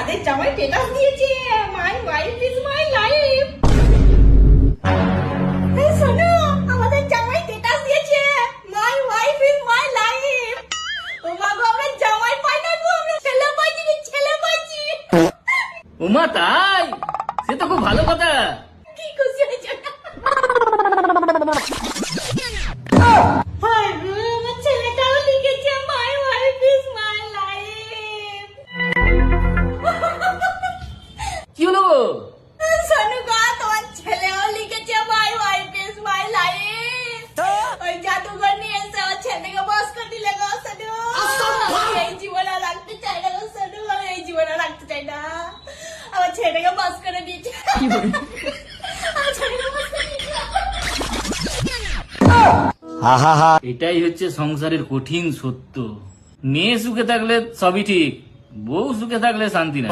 আমাদের জামাই স্ট্যাটাস দিয়েছে, my wife is my life. শোনো, আমাদের জামাই স্ট্যাটাস দিয়েছে, my wife is my life. ও মা গো, আমরা জামাই পাই না গো, আমরা ছেলে পাইছি, ছেলে পাইছি। ওমা তাই? সে তো খুব ভালো কথা। কি খুশি হয়েছে। হায় গো, আমার ছেলেটাও লিখেছে, মাই ওয়াইফ ইজ মাই লাইফ। কি হলো গো? শোনো গো, তোমার ছেলেও লিখেছে, মাই ওয়াইফ ইজ মাই লাইফ। ওই জাদুঘর নিয়ে এসে আমার ছেলেকে বস করে দিলে গো। শোনো, আমি এই জীবনে আর রাখতে চাই না গো। শোনো, আমি এই জীবনে আর রাখতে চাই না। আমার ছেলেকে বস করে দিয়েছে। আমার ছেলেকে বস করে দিয়েছে। এটাই হচ্ছে সংসারের কঠিন সত্য। মেয়ে সুখে থাকলে সবই ঠিক, বউ সুখে থাকলে শান্তি নাই।